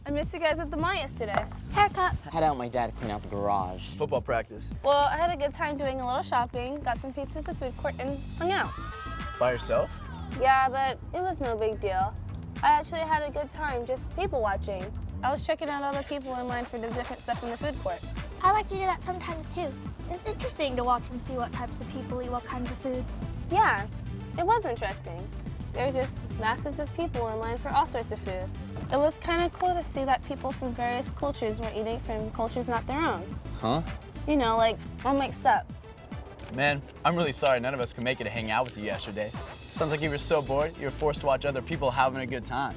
I missed you guys at the mall yesterday. Haircut. Had out my dad clean out the garage. Football practice. Well, I had a good time doing a little shopping, got some pizza at the food court, and hung out. By yourself? Yeah, but it was no big deal. I actually had a good time just people watching. I was checking out other people in line for the different stuff in the food court. I like to do that sometimes too. It's interesting to watch and see what types of people eat what kinds of food. Yeah, it was interesting. There were just masses of people in line for all sorts of food. It was kind of cool to see that people from various cultures were eating from cultures not their own. Huh? You know, like all mixed up. Man, I'm really sorry none of us could make it to hang out with you yesterday. Sounds like you were so bored, you were forced to watch other people having a good time.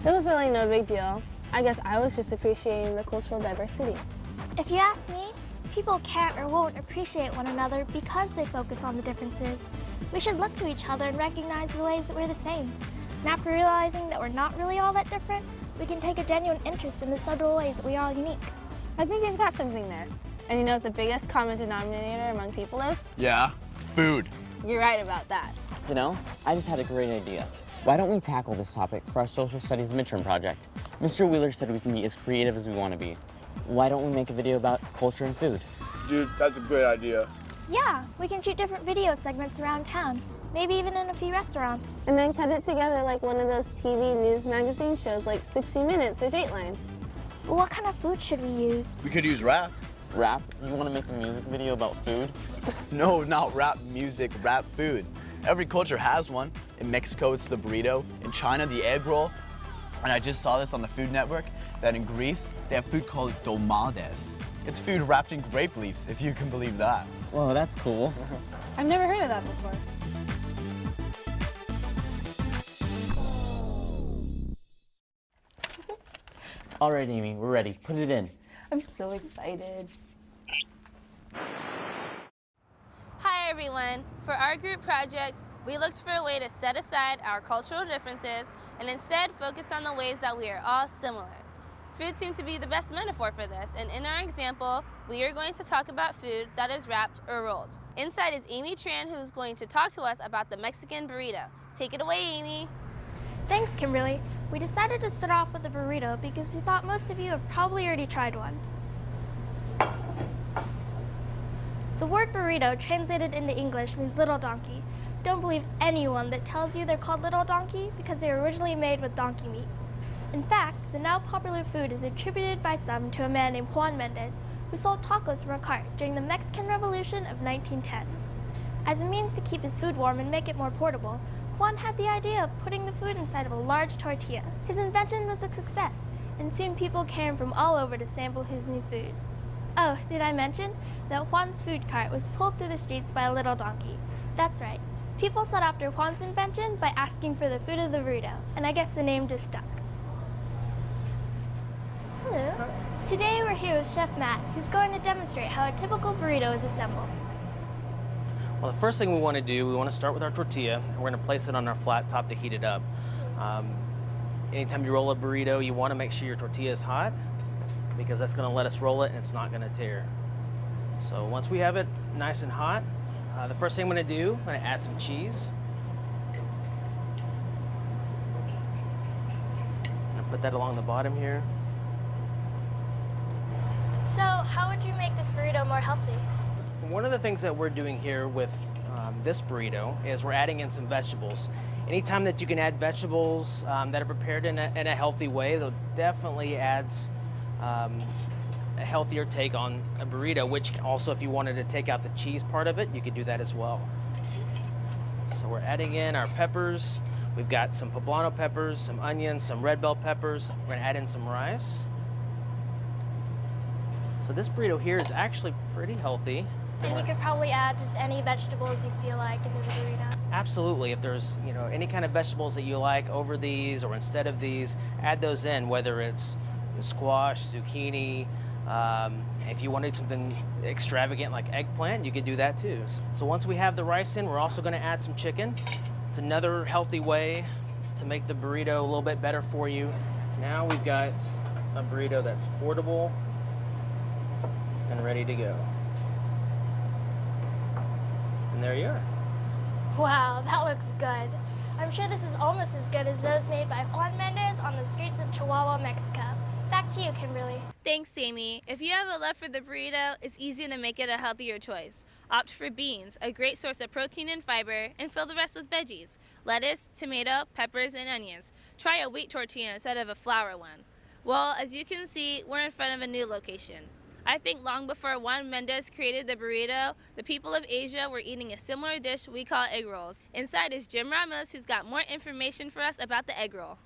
It was really no big deal. I guess I was just appreciating the cultural diversity. If you ask me, people can't or won't appreciate one another because they focus on the differences. We should look to each other and recognize the ways that we're the same. And after realizing that we're not really all that different, we can take a genuine interest in the subtle ways that we are all unique. I think you've got something there. And you know what the biggest common denominator among people is? Yeah, food. You're right about that. You know, I just had a great idea. Why don't we tackle this topic for our social studies midterm project? Mr. Wheeler said we can be as creative as we want to be. Why don't we make a video about culture and food? Dude, that's a great idea. Yeah, we can shoot different video segments around town, maybe even in a few restaurants. And then cut it together like one of those TV news magazine shows like 60 Minutes or Dateline. What kind of food should we use? We could use rap. Rap? You want to make a music video about food? No, not rap music, rap food. Every culture has one. In Mexico, it's the burrito. In China, the egg roll. And I just saw this on the Food Network, that in Greece, they have food called domades. It's food wrapped in grape leaves, if you can believe that. Whoa, that's cool. I've never heard of that before. All right, Amy, we're ready. Put it in. I'm so excited. Hi everyone! For our group project, we looked for a way to set aside our cultural differences and instead focus on the ways that we are all similar. Food seemed to be the best metaphor for this, and in our example, we are going to talk about food that is wrapped or rolled. Inside is Amy Tran, who is going to talk to us about the Mexican burrito. Take it away, Amy. Thanks, Kimberly. We decided to start off with a burrito because we thought most of you have probably already tried one. The word burrito, translated into English, means little donkey. Don't believe anyone that tells you they're called little donkey because they were originally made with donkey meat. In fact, the now popular food is attributed by some to a man named Juan Mendez, who sold tacos from a cart during the Mexican Revolution of 1910. As a means to keep his food warm and make it more portable, Juan had the idea of putting the food inside of a large tortilla. His invention was a success, and soon people came from all over to sample his new food. Oh, did I mention that Juan's food cart was pulled through the streets by a little donkey? That's right. People sought after Juan's invention by asking for the food of the burrito, and I guess the name just stuck. Hello. Today we're here with Chef Matt, who's going to demonstrate how a typical burrito is assembled. Well, the first thing we want to do, we want to start with our tortilla, and we're going to place it on our flat top to heat it up. Anytime you roll a burrito, you want to make sure your tortilla is hot, because that's going to let us roll it and it's not going to tear. So once we have it nice and hot, the first thing I'm going to do, I'm going to add some cheese. I'm going to put that along the bottom here. So, how would you make this burrito more healthy? One of the things that we're doing here with this burrito is we're adding in some vegetables. Anytime that you can add vegetables that are prepared in a healthy way, that definitely adds a healthier take on a burrito, which also, if you wanted to take out the cheese part of it, you could do that as well. So we're adding in our peppers. We've got some poblano peppers, some onions, some red bell peppers. We're gonna add in some rice. So this burrito here is actually pretty healthy. And you could probably add just any vegetables you feel like into the burrito. Absolutely. If there's any kind of vegetables that you like over these or instead of these, add those in, whether it's squash, zucchini. If you wanted something extravagant like eggplant, you could do that too. So once we have the rice in, we're also going to add some chicken. It's another healthy way to make the burrito a little bit better for you. Now we've got a burrito that's portable and ready to go. And there you are. Wow, that looks good. I'm sure this is almost as good as those made by Juan Mendez on the streets of Chihuahua, Mexico. Back to you, Kimberly. Thanks, Amy. If you have a love for the burrito, it's easy to make it a healthier choice. Opt for beans, a great source of protein and fiber, and fill the rest with veggies: lettuce, tomato, peppers, and onions. Try a wheat tortilla instead of a flour one. Well, as you can see, we're in front of a new location. I think long before Juan Mendez created the burrito, the people of Asia were eating a similar dish we call egg rolls. Inside is Jim Ramos, who's got more information for us about the egg roll.